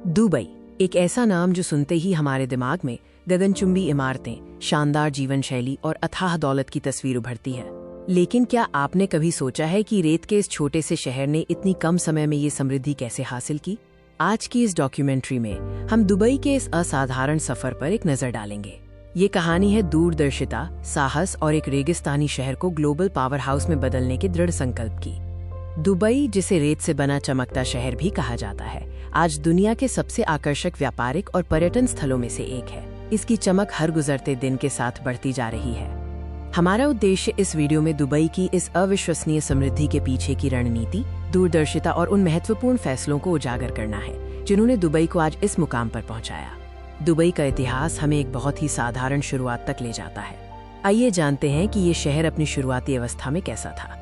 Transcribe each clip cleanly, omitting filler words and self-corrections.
Dubai एक ऐसा नाम जो सुनते ही हमारे दिमाग में गगनचुंबी इमारतें, शानदार जीवन शैली और अथाह दौलत की तस्वीर उभरती है। लेकिन क्या आपने कभी सोचा है कि रेत के इस छोटे से शहर ने इतनी कम समय में ये समृद्धि कैसे हासिल की? आज की इस डॉक्यूमेंट्री में हम दुबई के इस असाधारण सफर पर एक नजर डालेंगे। ये कहानी है दूरदर्शिता, साहस और एक रेगिस्तानी शहर को ग्लोबल पावर हाउस में बदलने के दृढ़ संकल्प की। दुबई, जिसे रेत से बना चमकता शहर भी कहा जाता है, आज दुनिया के सबसे आकर्षक व्यापारिक और पर्यटन स्थलों में से एक है। इसकी चमक हर गुजरते दिन के साथ बढ़ती जा रही है। हमारा उद्देश्य इस वीडियो में दुबई की इस अविश्वसनीय समृद्धि के पीछे की रणनीति, दूरदर्शिता और उन महत्वपूर्ण फैसलों को उजागर करना है जिन्होंने दुबई को आज इस मुकाम पर पहुंचाया। दुबई का इतिहास हमें एक बहुत ही साधारण शुरुआत तक ले जाता है। आइए जानते हैं कि ये शहर अपनी शुरुआती अवस्था में कैसा था।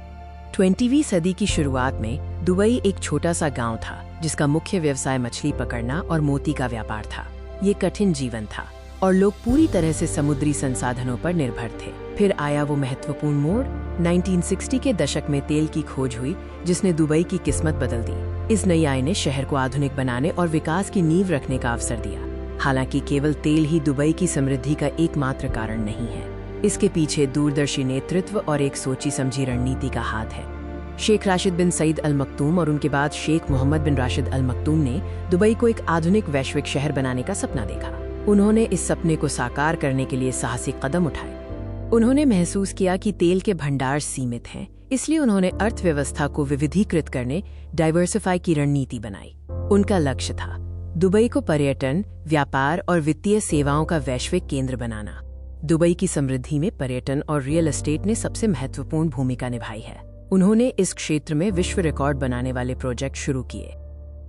20वीं सदी की शुरुआत में दुबई एक छोटा सा गांव था जिसका मुख्य व्यवसाय मछली पकड़ना और मोती का व्यापार था। ये कठिन जीवन था और लोग पूरी तरह से समुद्री संसाधनों पर निर्भर थे। फिर आया वो महत्वपूर्ण मोड़। 1960 के दशक में तेल की खोज हुई जिसने दुबई की किस्मत बदल दी। इस नई आय ने शहर को आधुनिक बनाने और विकास की नींव रखने का अवसर दिया। हालांकि केवल तेल ही दुबई की समृद्धि का एकमात्र कारण नहीं है। इसके पीछे दूरदर्शी नेतृत्व और एक सोची समझी रणनीति का हाथ है। शेख राशिद बिन सईद अल मखदूम और उनके बाद शेख मोहम्मद बिन राशिद अल मखदूम ने दुबई को एक आधुनिक वैश्विक शहर बनाने का सपना देखा। उन्होंने इस सपने को साकार करने के लिए साहसिक कदम उठाए। उन्होंने महसूस किया कि तेल के भंडार सीमित हैं, इसलिए उन्होंने अर्थव्यवस्था को विविधीकृत करने, डाइवर्सिफाई की रणनीति बनाई। उनका लक्ष्य था दुबई को पर्यटन, व्यापार और वित्तीय सेवाओं का वैश्विक केंद्र बनाना। दुबई की समृद्धि में पर्यटन और रियल एस्टेट ने सबसे महत्वपूर्ण भूमिका निभाई है। उन्होंने इस क्षेत्र में विश्व रिकॉर्ड बनाने वाले प्रोजेक्ट शुरू किए।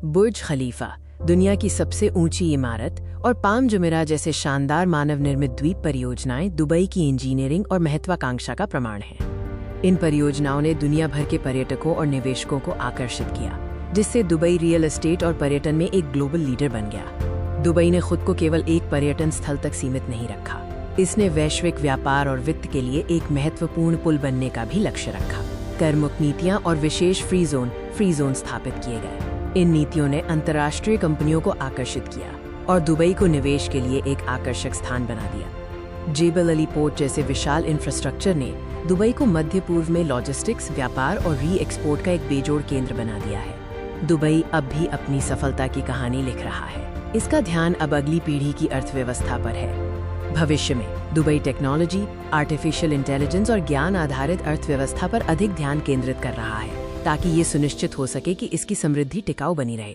बुर्ज खलीफा, दुनिया की सबसे ऊंची इमारत, और पाम जुमेरा जैसे शानदार मानव निर्मित द्वीप परियोजनाएं दुबई की इंजीनियरिंग और महत्वाकांक्षा का प्रमाण हैं। इन परियोजनाओं ने दुनिया भर के पर्यटकों और निवेशकों को आकर्षित किया, जिससे दुबई रियल एस्टेट और पर्यटन में एक ग्लोबल लीडर बन गया। दुबई ने खुद को केवल एक पर्यटन स्थल तक सीमित नहीं रखा। इसने वैश्विक व्यापार और वित्त के लिए एक महत्वपूर्ण पुल बनने का भी लक्ष्य रखा। कर मुक्त नीतियां और विशेष फ्री जोन स्थापित किए गए। इन नीतियों ने अंतर्राष्ट्रीय कंपनियों को आकर्षित किया और दुबई को निवेश के लिए एक आकर्षक स्थान बना दिया। जेबल अली पोर्ट जैसे विशाल इंफ्रास्ट्रक्चर ने दुबई को मध्य पूर्व में लॉजिस्टिक्स, व्यापार और री एक्सपोर्ट का एक बेजोड़ केंद्र बना दिया है। दुबई अब भी अपनी सफलता की कहानी लिख रहा है। इसका ध्यान अब अगली पीढ़ी की अर्थव्यवस्था पर है। भविष्य में दुबई टेक्नोलॉजी, आर्टिफिशियल इंटेलिजेंस और ज्ञान आधारित अर्थव्यवस्था पर अधिक ध्यान केंद्रित कर रहा है, ताकि ये सुनिश्चित हो सके कि इसकी समृद्धि टिकाऊ बनी रहे।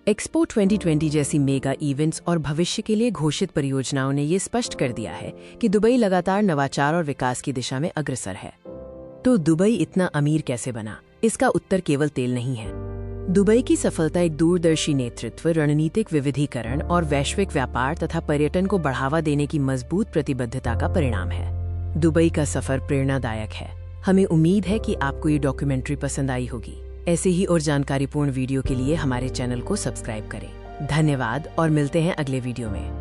एक्सपो 2020 जैसी मेगा इवेंट्स और भविष्य के लिए घोषित परियोजनाओं ने ये स्पष्ट कर दिया है कि दुबई लगातार नवाचार और विकास की दिशा में अग्रसर है। तो दुबई इतना अमीर कैसे बना? इसका उत्तर केवल तेल नहीं है। दुबई की सफलता एक दूरदर्शी नेतृत्व, रणनीतिक विविधीकरण और वैश्विक व्यापार तथा पर्यटन को बढ़ावा देने की मजबूत प्रतिबद्धता का परिणाम है। दुबई का सफर प्रेरणादायक है। हमें उम्मीद है कि आपको ये डॉक्यूमेंट्री पसंद आई होगी। ऐसे ही और जानकारीपूर्ण वीडियो के लिए हमारे चैनल को सब्सक्राइब करें। धन्यवाद और मिलते हैं अगले वीडियो में।